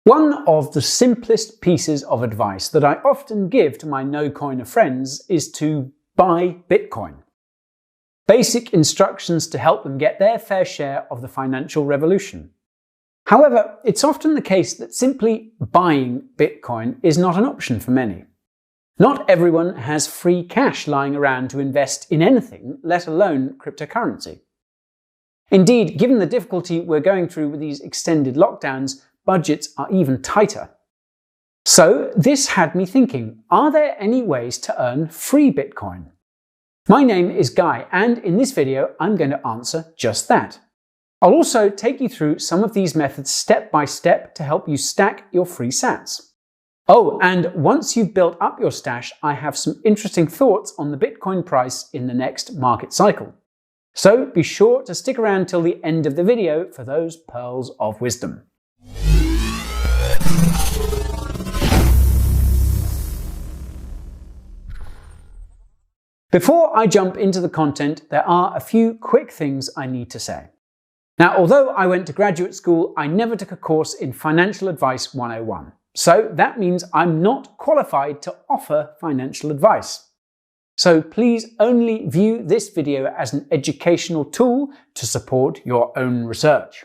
One of the simplest pieces of advice that I often give to my no-coiner friends is to buy Bitcoin. Basic instructions to help them get their fair share of the financial revolution. However, it's often the case that simply buying Bitcoin is not an option for many. Not everyone has free cash lying around to invest in anything, let alone cryptocurrency. Indeed, given the difficulty we're going through with these extended lockdowns, budgets are even tighter. So this had me thinking, are there any ways to earn free Bitcoin? My name is Guy, and in this video I'm going to answer just that. I'll also take you through some of these methods step by step to help you stack your free sats. Oh, and once you've built up your stash, I have some interesting thoughts on the Bitcoin price in the next market cycle. So be sure to stick around till the end of the video for those pearls of wisdom. Before I jump into the content, there are a few quick things I need to say. Now, although I went to graduate school, I never took a course in Financial Advice 101. So that means I'm not qualified to offer financial advice. So please only view this video as an educational tool to support your own research.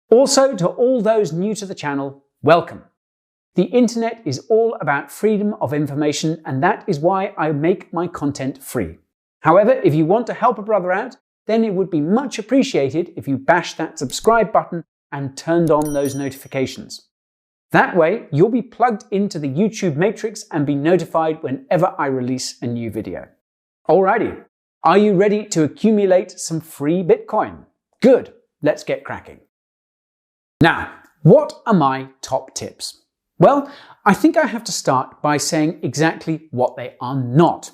Also, to all those new to the channel, welcome. The internet is all about freedom of information, and that is why I make my content free. However, if you want to help a brother out, then it would be much appreciated if you bash that subscribe button and turned on those notifications. That way, you'll be plugged into the YouTube matrix and be notified whenever I release a new video. Alrighty, are you ready to accumulate some free Bitcoin? Good, let's get cracking. Now, what are my top tips? Well, I think I have to start by saying exactly what they are not.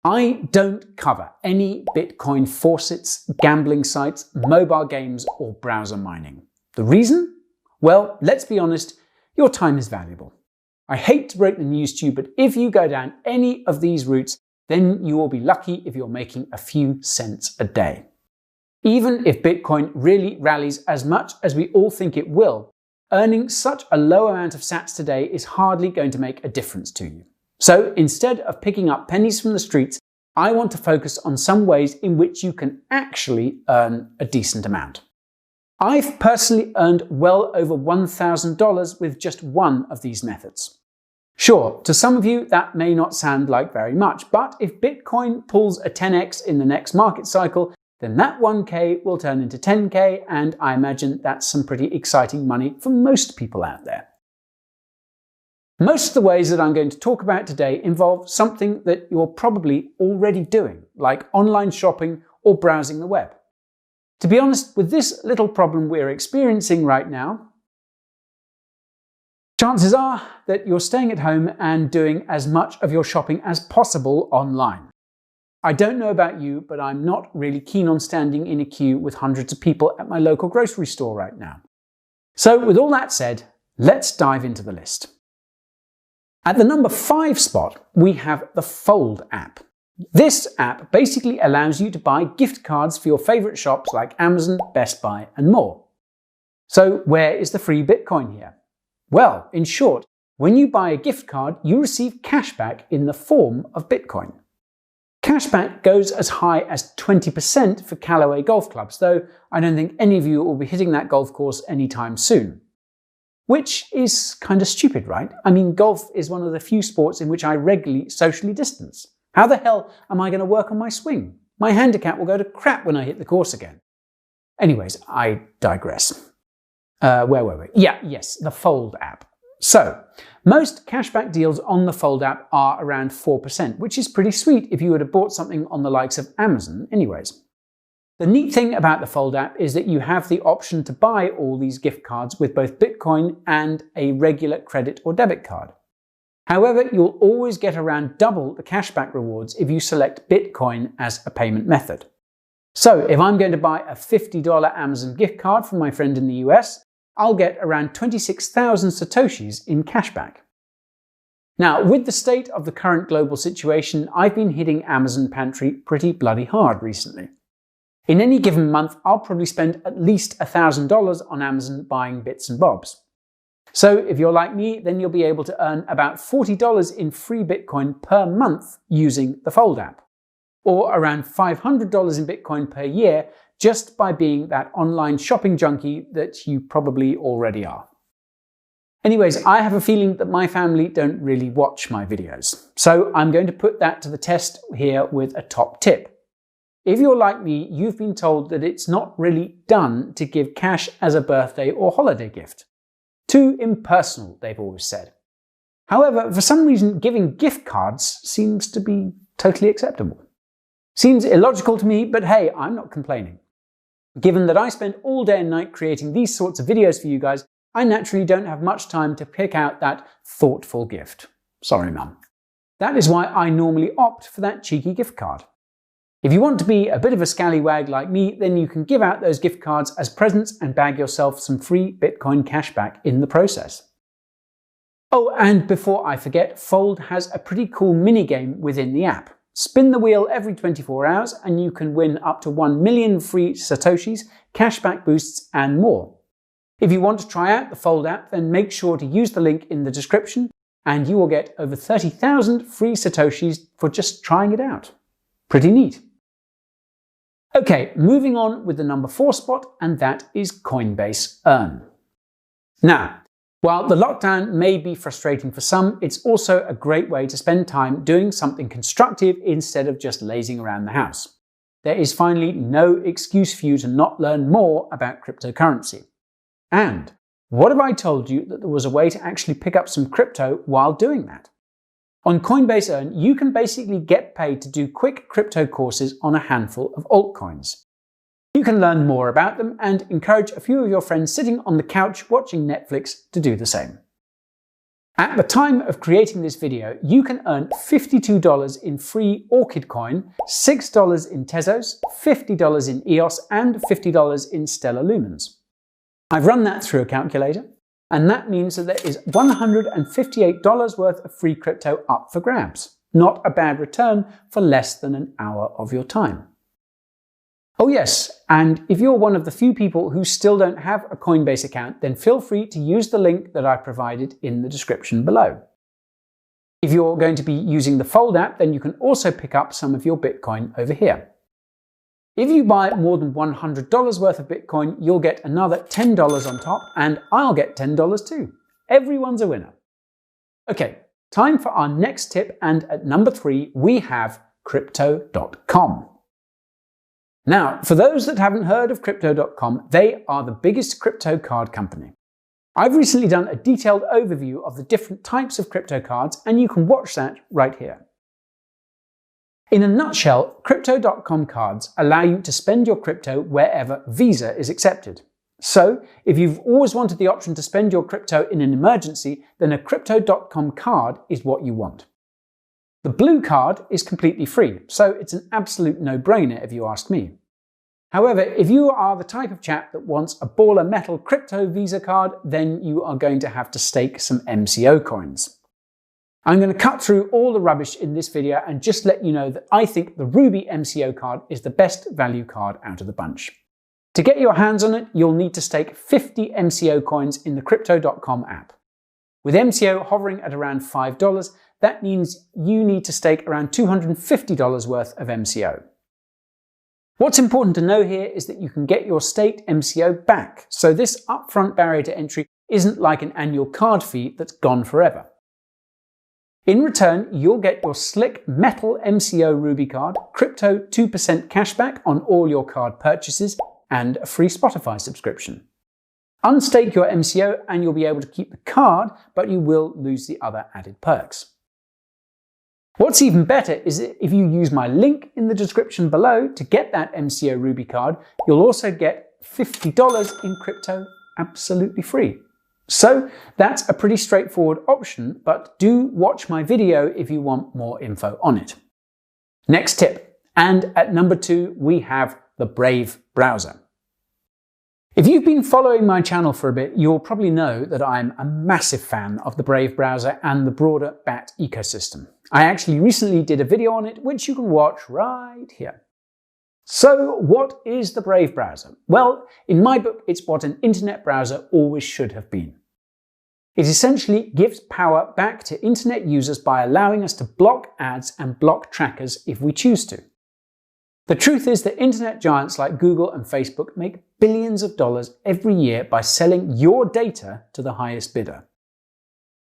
I don't cover any Bitcoin faucets, gambling sites, mobile games, or browser mining. The reason? Well, let's be honest, your time is valuable. I hate to break the news to you, but if you go down any of these routes, then you will be lucky if you're making a few cents a day. Even if Bitcoin really rallies as much as we all think it will, earning such a low amount of sats today is hardly going to make a difference to you. So instead of picking up pennies from the streets, I want to focus on some ways in which you can actually earn a decent amount. I've personally earned well over $1,000 with just one of these methods. Sure, to some of you that may not sound like very much, but if Bitcoin pulls a 10x in the next market cycle, then that 1K will turn into 10K, and I imagine that's some pretty exciting money for most people out there. Most of the ways that I'm going to talk about today involve something that you're probably already doing, like online shopping or browsing the web. To be honest, with this little problem we're experiencing right now, chances are that you're staying at home and doing as much of your shopping as possible online. I don't know about you, but I'm not really keen on standing in a queue with hundreds of people at my local grocery store right now. So with all that said, let's dive into the list. At the number 5 spot, we have the Fold app. This app basically allows you to buy gift cards for your favorite shops like Amazon, Best Buy, and more. So where is the free Bitcoin here? Well, in short, when you buy a gift card, you receive cashback in the form of Bitcoin. Cashback goes as high as 20% for Callaway golf clubs, though I don't think any of you will be hitting that golf course anytime soon. Which is kind of stupid, right? I mean, golf is one of the few sports in which I regularly socially distance. How the hell am I going to work on my swing? My handicap will go to crap when I hit the course again. Anyways, I digress. Where were we? Yes, the Fold app. So, most cashback deals on the Fold app are around 4%, which is pretty sweet if you would have bought something on the likes of Amazon anyways. The neat thing about the Fold app is that you have the option to buy all these gift cards with both Bitcoin and a regular credit or debit card. However, you'll always get around double the cashback rewards if you select Bitcoin as a payment method. So if I'm going to buy a $50 Amazon gift card from my friend in the US, I'll get around 26,000 Satoshis in cashback. Now, with the state of the current global situation, I've been hitting Amazon Pantry pretty bloody hard recently. In any given month, I'll probably spend at least $1,000 on Amazon buying bits and bobs. So if you're like me, then you'll be able to earn about $40 in free Bitcoin per month using the Fold app, or around $500 in Bitcoin per year just by being that online shopping junkie that you probably already are. Anyways, I have a feeling that my family don't really watch my videos, so I'm going to put that to the test here with a top tip. If you're like me, you've been told that it's not really done to give cash as a birthday or holiday gift. Too impersonal, they've always said. However, for some reason, giving gift cards seems to be totally acceptable. Seems illogical to me, but hey, I'm not complaining. Given that I spend all day and night creating these sorts of videos for you guys, I naturally don't have much time to pick out that thoughtful gift. Sorry, Mum. That is why I normally opt for that cheeky gift card. If you want to be a bit of a scallywag like me, then you can give out those gift cards as presents and bag yourself some free Bitcoin cashback in the process. Oh, and before I forget, Fold has a pretty cool mini-game within the app. Spin the wheel every 24 hours and you can win up to 1 million free Satoshis, cashback boosts and more. If you want to try out the Fold app, then make sure to use the link in the description and you will get over 30,000 free Satoshis for just trying it out. Pretty neat. Okay, moving on with the number 4 spot, and that is Coinbase Earn. Now, while the lockdown may be frustrating for some, it's also a great way to spend time doing something constructive instead of just lazing around the house. There is finally no excuse for you to not learn more about cryptocurrency. And what if I told you that there was a way to actually pick up some crypto while doing that? On Coinbase Earn, you can basically get paid to do quick crypto courses on a handful of altcoins. You can learn more about them and encourage a few of your friends sitting on the couch watching Netflix to do the same. At the time of creating this video, you can earn $52 in free Orchid coin, $6 in Tezos, $50 in EOS, and $50 in Stellar Lumens. I've run that through a calculator, and that means that there is $158 worth of free crypto up for grabs. Not a bad return for less than an hour of your time. Oh yes, and if you're one of the few people who still don't have a Coinbase account, then feel free to use the link that I provided in the description below. If you're going to be using the Fold app, then you can also pick up some of your Bitcoin over here. If you buy more than $100 worth of Bitcoin, you'll get another $10 on top, and I'll get $10 too. Everyone's a winner. Okay, time for our next tip, and at number 3, we have Crypto.com. Now, for those that haven't heard of Crypto.com, they are the biggest crypto card company. I've recently done a detailed overview of the different types of crypto cards, and you can watch that right here. In a nutshell, Crypto.com cards allow you to spend your crypto wherever Visa is accepted. So, if you've always wanted the option to spend your crypto in an emergency, then a Crypto.com card is what you want. The blue card is completely free, so it's an absolute no-brainer if you ask me. However, if you are the type of chap that wants a baller metal crypto Visa card, then you are going to have to stake some MCO coins. I'm going to cut through all the rubbish in this video and just let you know that I think the Ruby MCO card is the best value card out of the bunch. To get your hands on it, you'll need to stake 50 MCO coins in the Crypto.com app. With MCO hovering at around $5, that means you need to stake around $250 worth of MCO. What's important to know here is that you can get your staked MCO back, so this upfront barrier to entry isn't like an annual card fee that's gone forever. In return, you'll get your slick metal MCO Ruby card, crypto 2% cashback on all your card purchases, and a free Spotify subscription. Unstake your MCO and you'll be able to keep the card, but you will lose the other added perks. What's even better is that if you use my link in the description below to get that MCO Ruby card, you'll also get $50 in crypto absolutely free. So that's a pretty straightforward option, but do watch my video if you want more info on it. Next tip, and at number 2, we have the Brave browser. If you've been following my channel for a bit, you'll probably know that I'm a massive fan of the Brave browser and the broader BAT ecosystem. I actually recently did a video on it, which you can watch right here. So what is the Brave browser? Well, in my book, it's what an internet browser always should have been. It essentially gives power back to internet users by allowing us to block ads and block trackers if we choose to. The truth is that internet giants like Google and Facebook make billions of dollars every year by selling your data to the highest bidder.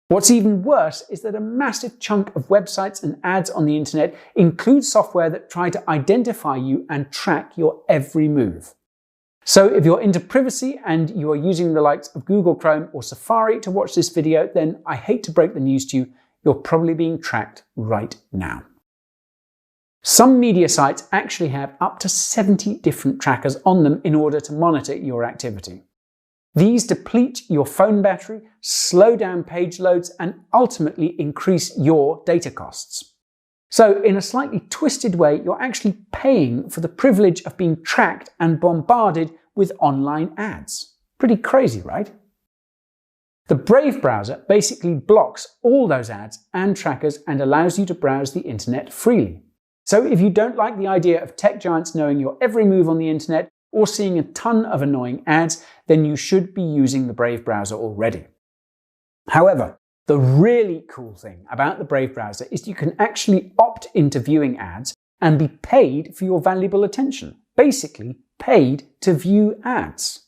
What's even worse is that a massive chunk of websites and ads on the internet include software that try to identify you and track your every move. So if you're into privacy and you are using the likes of Google Chrome or Safari to watch this video, then I hate to break the news to you, you're probably being tracked right now. Some media sites actually have up to 70 different trackers on them in order to monitor your activity. These deplete your phone battery, slow down page loads, and ultimately increase your data costs. So in a slightly twisted way, you're actually paying for the privilege of being tracked and bombarded with online ads. Pretty crazy, right? The Brave browser basically blocks all those ads and trackers and allows you to browse the internet freely. So if you don't like the idea of tech giants knowing your every move on the internet or seeing a ton of annoying ads, then you should be using the Brave browser already. However, the really cool thing about the Brave browser is you can actually opt into viewing ads and be paid for your valuable attention. Basically, paid to view ads.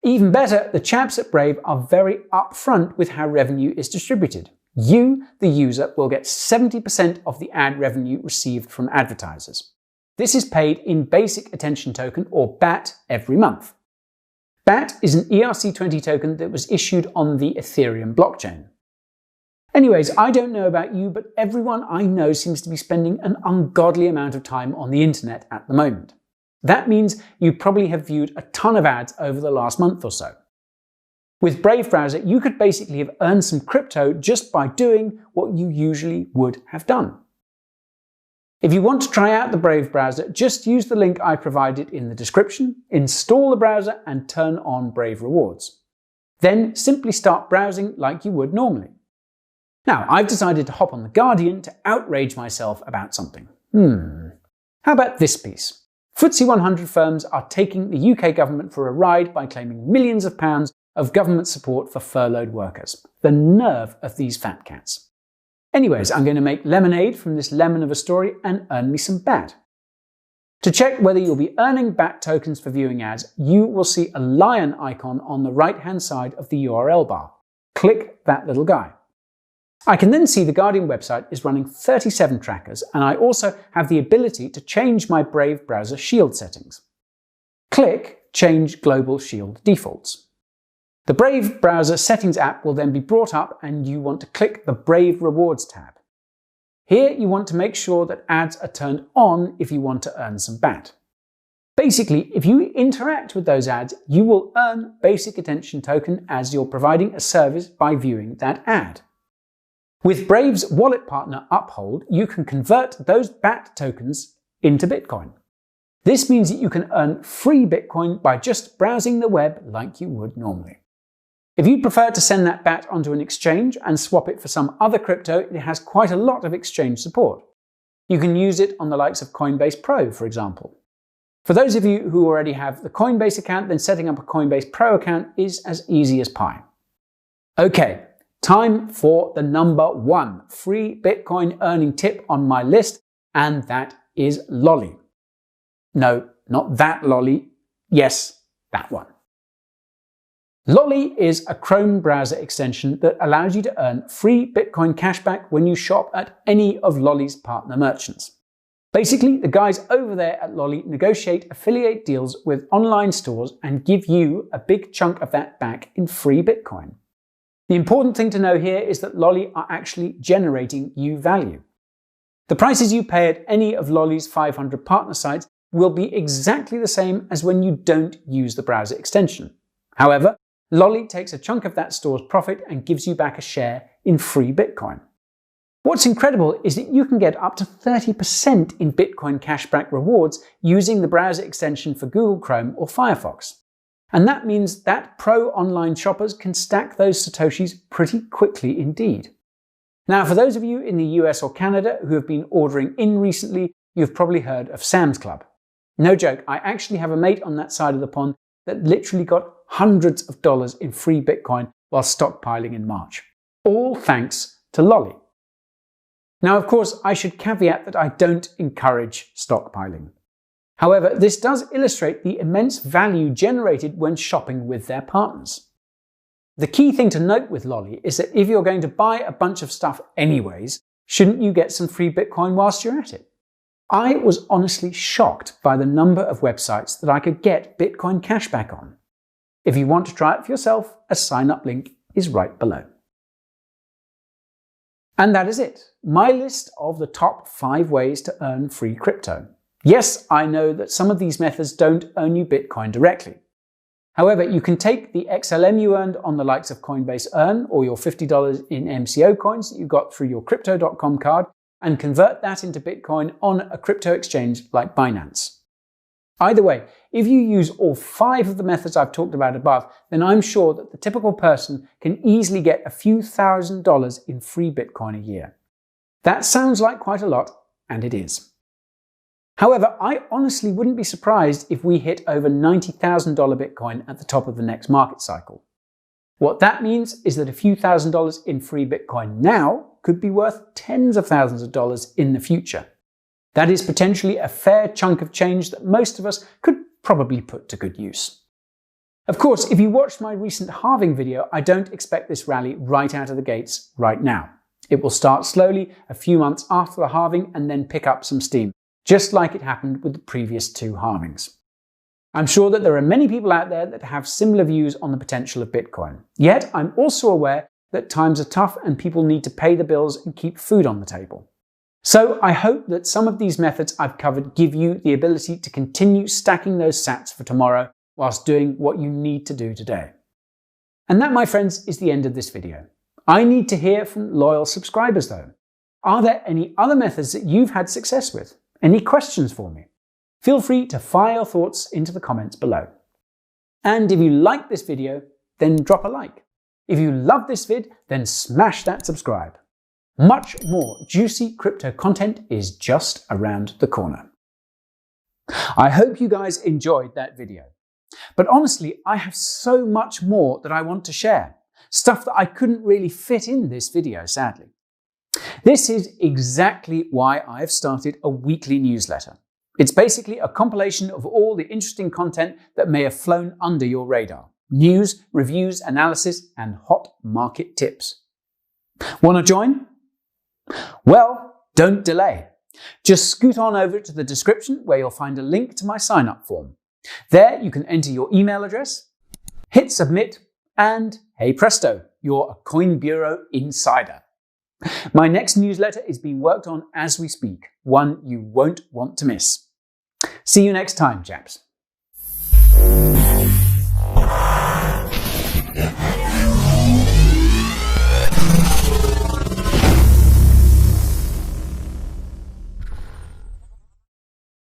Even better, the chaps at Brave are very upfront with how revenue is distributed. You, the user, will get 70% of the ad revenue received from advertisers. This is paid in Basic Attention Token, or BAT, every month. BAT is an ERC20 token that was issued on the Ethereum blockchain. Anyways, I don't know about you, but everyone I know seems to be spending an ungodly amount of time on the internet at the moment. That means you probably have viewed a ton of ads over the last month or so. With Brave browser, you could basically have earned some crypto just by doing what you usually would have done. If you want to try out the Brave browser, just use the link I provided in the description, install the browser and turn on Brave rewards. Then simply start browsing like you would normally. Now, I've decided to hop on The Guardian to outrage myself about something. How about this piece? FTSE 100 firms are taking the UK government for a ride by claiming millions of pounds of government support for furloughed workers. The nerve of these fat cats. Anyways, I'm going to make lemonade from this lemon of a story and earn me some BAT. To check whether you'll be earning BAT tokens for viewing ads, you will see a lion icon on the right-hand side of the URL bar. Click that little guy. I can then see the Guardian website is running 37 trackers, and I also have the ability to change my Brave browser shield settings. Click Change Global Shield Defaults. The Brave browser settings app will then be brought up and you want to click the Brave Rewards tab. Here you want to make sure that ads are turned on if you want to earn some BAT. Basically, if you interact with those ads, you will earn Basic Attention Token as you're providing a service by viewing that ad. With Brave's wallet partner Uphold, you can convert those BAT tokens into Bitcoin. This means that you can earn free Bitcoin by just browsing the web like you would normally. If you'd prefer to send that BAT onto an exchange and swap it for some other crypto, it has quite a lot of exchange support. You can use it on the likes of Coinbase Pro, for example. For those of you who already have the Coinbase account, then setting up a Coinbase Pro account is as easy as pie. Okay, time for the number one free Bitcoin earning tip on my list, and that is Loli. No, not that Lolly. Yes, that one. Loli is a Chrome browser extension that allows you to earn free Bitcoin cashback when you shop at any of Loli's partner merchants. Basically, the guys over there at Loli negotiate affiliate deals with online stores and give you a big chunk of that back in free Bitcoin. The important thing to know here is that Loli are actually generating you value. The prices you pay at any of Loli's 500 partner sites will be exactly the same as when you don't use the browser extension. However, Loli takes a chunk of that store's profit and gives you back a share in free Bitcoin. What's incredible is that you can get up to 30% in Bitcoin cashback rewards using the browser extension for Google Chrome or Firefox. And that means that pro online shoppers can stack those Satoshis pretty quickly indeed. Now, for those of you in the US or Canada who have been ordering in recently, you've probably heard of Sam's Club. No joke, I actually have a mate on that side of the pond that literally got hundreds of dollars in free Bitcoin while stockpiling in March. All thanks to Loli. Now, of course, I should caveat that I don't encourage stockpiling. However, this does illustrate the immense value generated when shopping with their partners. The key thing to note with Loli is that if you're going to buy a bunch of stuff anyways, shouldn't you get some free Bitcoin whilst you're at it? I was honestly shocked by the number of websites that I could get Bitcoin cashback on. If you want to try it for yourself, a sign-up link is right below. And that is it. My list of the top 5 ways to earn free crypto. Yes, I know that some of these methods don't earn you Bitcoin directly. However, you can take the XLM you earned on the likes of Coinbase Earn or your $50 in MCO coins that you got through your Crypto.com card and convert that into Bitcoin on a crypto exchange like Binance. Either way, if you use all 5 of the methods I've talked about above, then I'm sure that the typical person can easily get a few $1,000s in free Bitcoin a year. That sounds like quite a lot, and it is. However, I honestly wouldn't be surprised if we hit over $90,000 Bitcoin at the top of the next market cycle. What that means is that a few $1,000s in free Bitcoin now could be worth tens of thousands of dollars in the future. That is potentially a fair chunk of change that most of us could probably put to good use. Of course, if you watched my recent halving video, I don't expect this rally right out of the gates right now. It will start slowly a few months after the halving and then pick up some steam, just like it happened with the previous 2 halvings. I'm sure that there are many people out there that have similar views on the potential of Bitcoin. Yet, I'm also aware that times are tough and people need to pay the bills and keep food on the table. So I hope that some of these methods I've covered give you the ability to continue stacking those sats for tomorrow whilst doing what you need to do today. And that, my friends, is the end of this video. I need to hear from loyal subscribers though. Are there any other methods that you've had success with? Any questions for me? Feel free to fire your thoughts into the comments below. And if you like this video, then drop a like. If you love this vid, then smash that subscribe. Much more juicy crypto content is just around the corner. I hope you guys enjoyed that video. But honestly, I have so much more that I want to share. Stuff that I couldn't really fit in this video, sadly. This is exactly why I've started a weekly newsletter. It's basically a compilation of all the interesting content that may have flown under your radar. News, reviews, analysis, and hot market tips. Want to join? Well, don't delay. Just scoot on over to the description where you'll find a link to my sign-up form. There you can enter your email address, hit submit, and hey presto, you're a Coin Bureau insider. My next newsletter is being worked on as we speak, one you won't want to miss. See you next time, chaps.